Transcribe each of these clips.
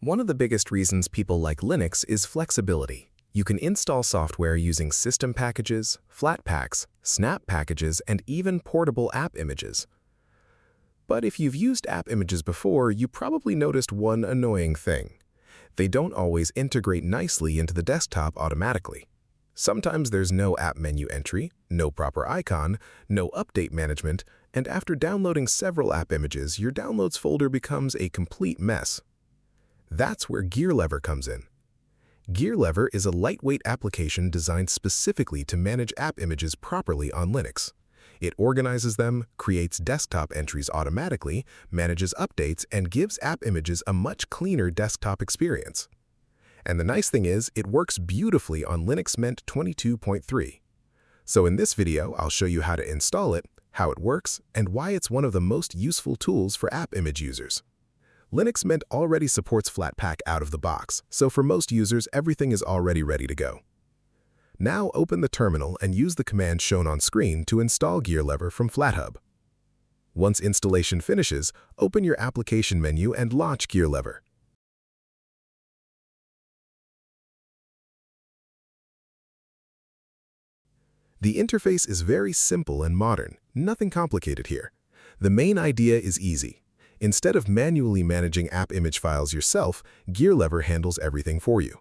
One of the biggest reasons people like Linux is flexibility. You can install software using system packages, Flatpaks, snap packages, and even portable app images. But if you've used app images before, you probably noticed one annoying thing. They don't always integrate nicely into the desktop automatically. Sometimes there's no app menu entry, no proper icon, no update management, and after downloading several app images, your downloads folder becomes a complete mess. That's where GearLever comes in. GearLever is a lightweight application designed specifically to manage app images properly on Linux. It organizes them, creates desktop entries automatically, manages updates, and gives app images a much cleaner desktop experience. And the nice thing is, it works beautifully on Linux Mint 22.3. So in this video, I'll show you how to install it, how it works, and why it's one of the most useful tools for app image users. Linux Mint already supports Flatpak out of the box, so for most users, everything is already ready to go. Now open the terminal and use the command shown on screen to install GearLever from Flathub. Once installation finishes, open your application menu and launch GearLever. The interface is very simple and modern, nothing complicated here. The main idea is easy. Instead of manually managing app image files yourself, GearLever handles everything for you.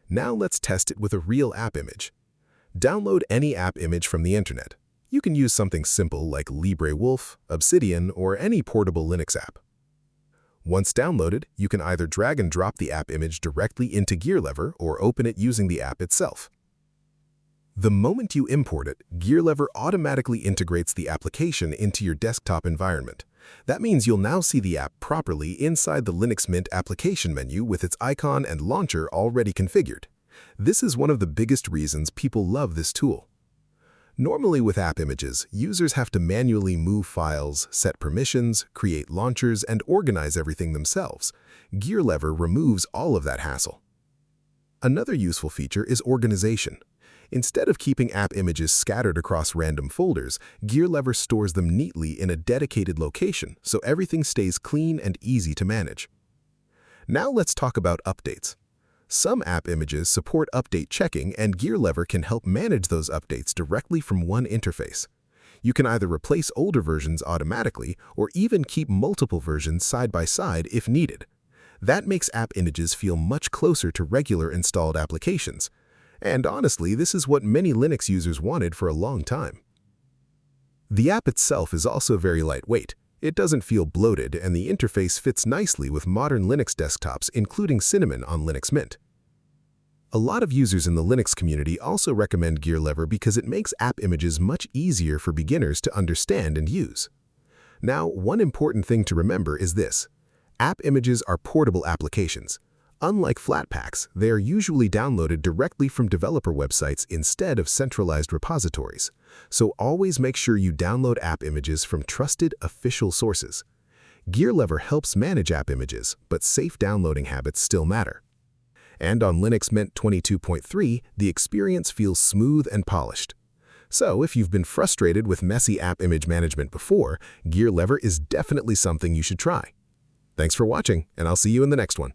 Now let's test it with a real app image. Download any app image from the internet. You can use something simple like LibreWolf, Obsidian, or any portable Linux app. Once downloaded, you can either drag and drop the app image directly into GearLever or open it using the app itself. The moment you import it, GearLever automatically integrates the application into your desktop environment. That means you'll now see the app properly inside the Linux Mint application menu with its icon and launcher already configured. This is one of the biggest reasons people love this tool. Normally with app images, users have to manually move files, set permissions, create launchers, and organize everything themselves. GearLever removes all of that hassle. Another useful feature is organization. Instead of keeping app images scattered across random folders, GearLever stores them neatly in a dedicated location so everything stays clean and easy to manage. Now let's talk about updates. Some app images support update checking, and GearLever can help manage those updates directly from one interface. You can either replace older versions automatically or even keep multiple versions side by side if needed. That makes app images feel much closer to regular installed applications. And honestly, this is what many Linux users wanted for a long time. The app itself is also very lightweight. It doesn't feel bloated, and the interface fits nicely with modern Linux desktops, including Cinnamon on Linux Mint. A lot of users in the Linux community also recommend GearLever because it makes app images much easier for beginners to understand and use. Now, one important thing to remember is this. App images are portable applications. Unlike Flatpaks, they are usually downloaded directly from developer websites instead of centralized repositories. So always make sure you download app images from trusted, official sources. GearLever helps manage app images, but safe downloading habits still matter. And on Linux Mint 22.3, the experience feels smooth and polished. So if you've been frustrated with messy app image management before, GearLever is definitely something you should try. Thanks for watching, and I'll see you in the next one.